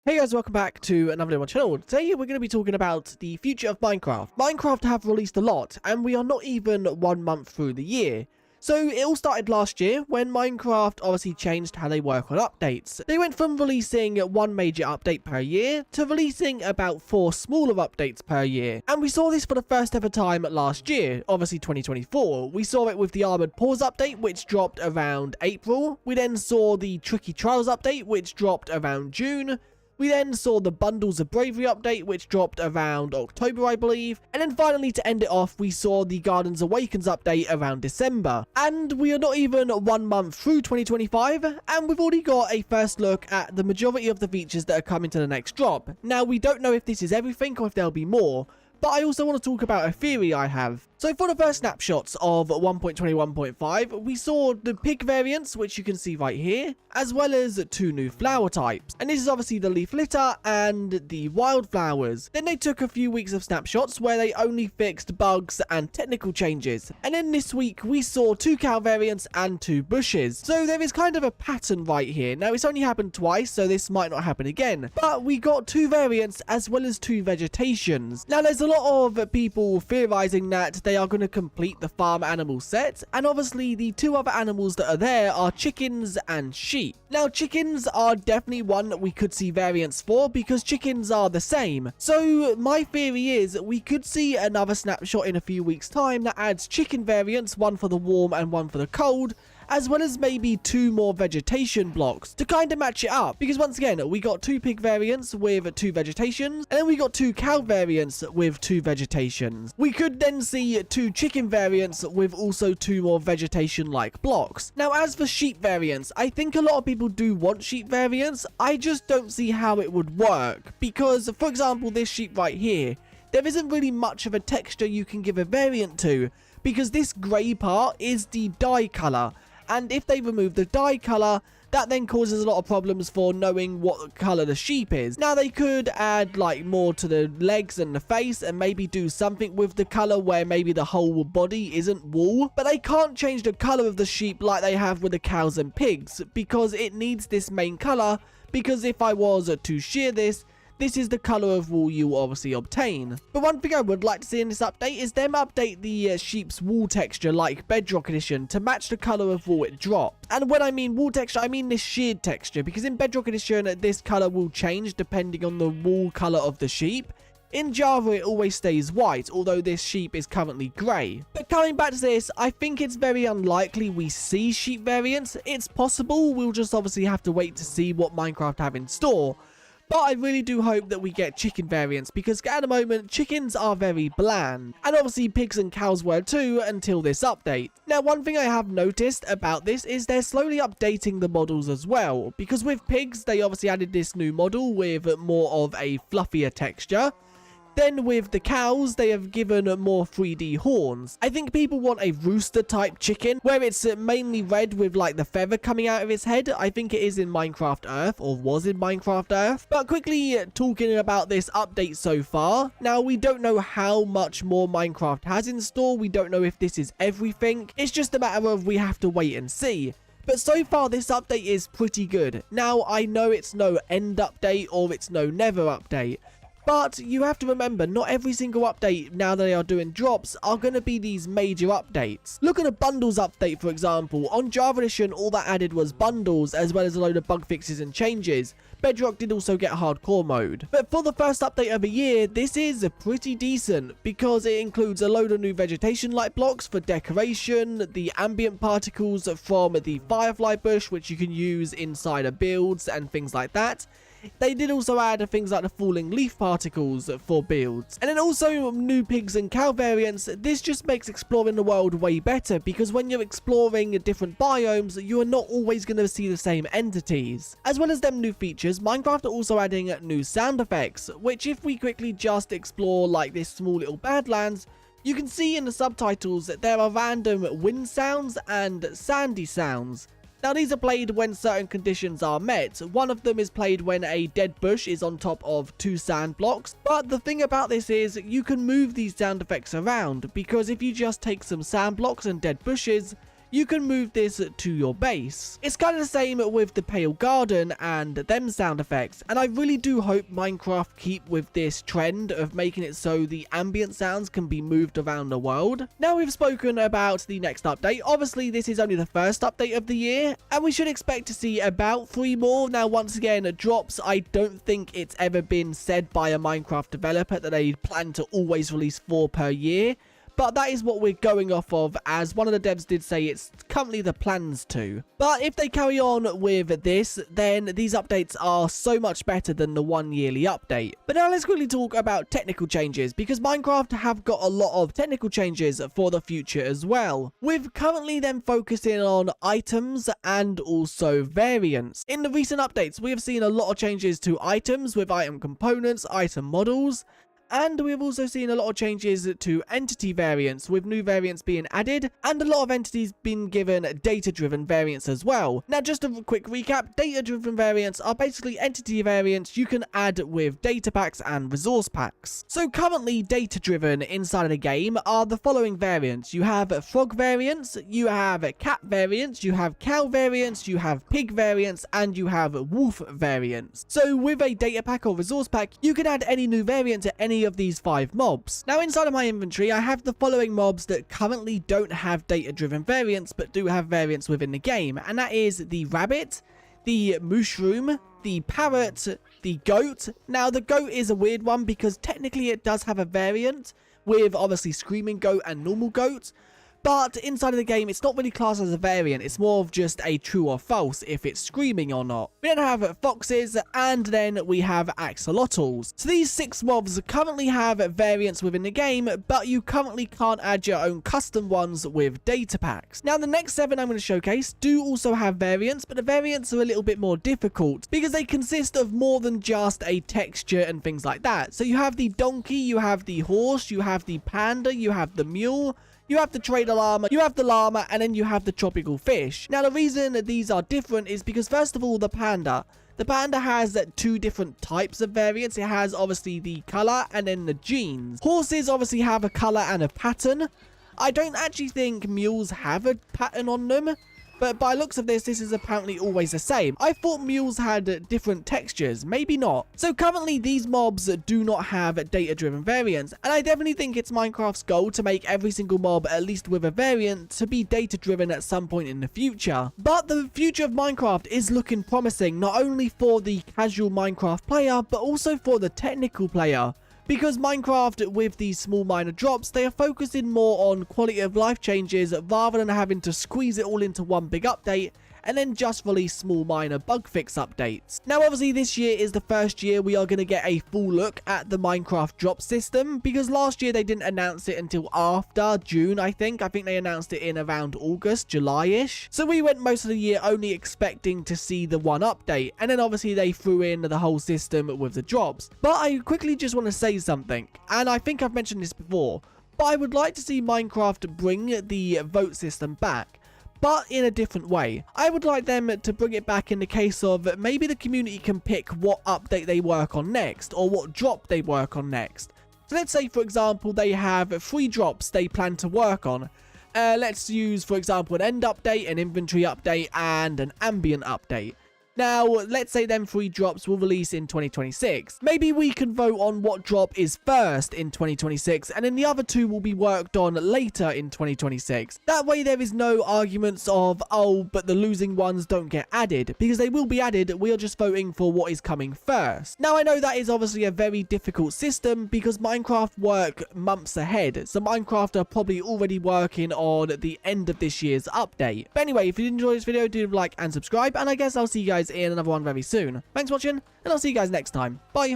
Hey guys, welcome back to another video on my channel. Today we're going to be talking about the future of Minecraft. Minecraft have released a lot, and we are not even 1 month through the year. So it all started last year when Minecraft obviously changed how they work on updates. They went from releasing one major update per year to releasing about 4 smaller updates per year. And we saw this for the first ever time last year, obviously 2024. We saw it with the Armored Paws update, which dropped around April. We then saw the Tricky Trials update, which dropped around June. We then saw the Bundles of Bravery update, which dropped around October, I believe. And then finally, to end it off, we saw the Gardens Awakens update around December. And we are not even 1 month through 2025, and we've already got a first look at the majority of the features that are coming to the next drop. Now, we don't know if this is everything or if there'll be more, but I also want to talk about a theory I have. So for the first snapshots of 1.21.5, we saw the pig variants, which you can see right here, as well as 2 new flower types. And this is obviously the leaf litter and the wildflowers. Then they took a few weeks of snapshots where they only fixed bugs and technical changes. And then this week we saw 2 cow variants and 2 bushes. So there is kind of a pattern right here. Now it's only happened twice, so this might not happen again. But we got 2 variants as well as 2 vegetations. Now there's a lot of people theorizing that they are going to complete the farm animal set, and obviously the 2 other animals that are there are chickens and sheep. Now chickens are definitely one that we could see variants for because chickens are the same. So my theory is we could see another snapshot in a few weeks time that adds chicken variants, one for the warm and one for the cold, as well as maybe 2 more vegetation blocks to kind of match it up. Because once again, we got 2 pig variants with 2 vegetations, and then we got 2 cow variants with 2 vegetations. We could then see 2 chicken variants with also 2 more vegetation-like blocks. Now, as for sheep variants, I think a lot of people do want sheep variants. I just don't see how it would work. Because, for example, this sheep right here, there isn't really much of a texture you can give a variant to, because this grey part is the dye colour. And if they remove the dye colour, that then causes a lot of problems for knowing what colour the sheep is. Now they could add like more to the legs and the face and maybe do something with the colour where maybe the whole body isn't wool. But they can't change the colour of the sheep like they have with the cows and pigs, because it needs this main colour, because if I was to shear this is the colour of wool you obviously obtain. But one thing I would like to see in this update is them update the sheep's wool texture like Bedrock Edition to match the colour of wool it dropped. And when I mean wool texture, I mean this sheared texture, because in Bedrock Edition this colour will change depending on the wool colour of the sheep. In Java, it always stays white, although this sheep is currently grey. But coming back to this, I think it's very unlikely we see sheep variants. It's possible, we'll just obviously have to wait to see what Minecraft have in store. But I really do hope that we get chicken variants, because at the moment, chickens are very bland. And obviously pigs and cows were too until this update. Now, one thing I have noticed about this is they're slowly updating the models as well. Because with pigs, they obviously added this new model with more of a fluffier texture. Then with the cows, they have given more 3D horns. I think people want a rooster type chicken where it's mainly red with like the feather coming out of its head. I think it is in Minecraft Earth, or was in Minecraft Earth. But quickly talking about this update so far. Now, we don't know how much more Minecraft has in store. We don't know if this is everything. It's just a matter of we have to wait and see. But so far, this update is pretty good. Now, I know it's no end update or it's no never update. But you have to remember, not every single update, now that they are doing drops, are going to be these major updates. Look at a bundles update, for example. On Java Edition, all that added was bundles, as well as a load of bug fixes and changes. Bedrock did also get hardcore mode. But for the first update of a year, this is pretty decent, because it includes a load of new vegetation-like blocks for decoration, the ambient particles from the firefly bush, which you can use inside of builds and things like that. They did also add things like the falling leaf particles for builds. And then also new pigs and cow variants. This just makes exploring the world way better, because when you're exploring different biomes, you are not always going to see the same entities. As well as them new features, Minecraft are also adding new sound effects, which if we quickly just explore like this small little badlands, you can see in the subtitles that there are random wind sounds and sandy sounds. Now, these are played when certain conditions are met. One of them is played when a dead bush is on top of 2 sand blocks. But the thing about this is you can move these sound effects around, because if you just take some sand blocks and dead bushes, you can move this to your base. It's kind of the same with the Pale Garden and them sound effects, and I really do hope Minecraft keep with this trend of making it so the ambient sounds can be moved around the world. Now we've spoken about the next update. Obviously this is only the first update of the year, and we should expect to see about 3 more. Now once again, drops, I don't think it's ever been said by a Minecraft developer that they plan to always release 4 per year. But that is what we're going off of, as one of the devs did say it's currently the plans to. But if they carry on with this, then these updates are so much better than the 1 yearly update. But now let's quickly talk about technical changes, because Minecraft have got a lot of technical changes for the future as well, with currently them focusing on items and also variants. In the recent updates, we have seen a lot of changes to items with item components, item models, and we've also seen a lot of changes to entity variants, with new variants being added, and a lot of entities being given data-driven variants as well. Now, just a quick recap, data-driven variants are basically entity variants you can add with data packs and resource packs. So currently, data-driven inside of the game are the following variants. You have frog variants, you have cat variants, you have cow variants, you have pig variants, and you have wolf variants. So with a data pack or resource pack, you can add any new variant to any of these 5 mobs. Now inside of my inventory, I have the following mobs that currently don't have data-driven variants but do have variants within the game, and that is the rabbit, the mushroom, the parrot, the goat. Now the goat is a weird one because technically it does have a variant with obviously screaming goat and normal goat, but inside of the game, it's not really classed as a variant. It's more of just a true or false if it's screaming or not. We then have foxes, and then we have axolotls. So these 6 mobs currently have variants within the game, but you currently can't add your own custom ones with data packs. Now the next 7 I'm going to showcase do also have variants, but the variants are a little bit more difficult because they consist of more than just a texture and things like that. So you have the donkey, you have the horse, you have the panda, you have the mule, you have the trader llama, you have the llama, and then you have the tropical fish. Now, the reason these are different is because, first of all, the panda has 2 different types of variants. It has, obviously, the color and then the genes. Horses, obviously, have a color and a pattern. I don't actually think mules have a pattern on them, but by looks of this is apparently always the same. I thought mules had different textures, maybe not. So currently these mobs do not have data-driven variants, and I definitely think it's Minecraft's goal to make every single mob, at least with a variant, to be data-driven at some point in the future. But the future of Minecraft is looking promising, not only for the casual Minecraft player, but also for the technical player. Because Minecraft, with these small minor drops, they are focusing more on quality of life changes rather than having to squeeze it all into one big update and then just release small minor bug fix updates. Now obviously this year is the first year we are going to get a full look at the Minecraft drop system, because last year they didn't announce it until after June, I think they announced it in around August, July-ish. So we went most of the year only expecting to see the one update, and then obviously they threw in the whole system with the drops. But I quickly just want to say something, and I think I've mentioned this before, but I would like to see Minecraft bring the vote system back, but in a different way. I would like them to bring it back in the case of maybe the community can pick what update they work on next, or what drop they work on next. So let's say, for example, they have 3 drops they plan to work on. Let's use, for example, an end update, an inventory update, and an ambient update. Now, let's say them 3 drops will release in 2026. Maybe we can vote on what drop is first in 2026, and then the other 2 will be worked on later in 2026. That way there is no arguments of, oh, but the losing ones don't get added, because they will be added. We are just voting for what is coming first. Now, I know that is obviously a very difficult system because Minecraft work months ahead, so Minecraft are probably already working on the end of this year's update. But anyway, if you enjoyed this video, do like and subscribe, and I guess I'll see you guys in another one very soon. Thanks for watching, and I'll see you guys next time. Bye.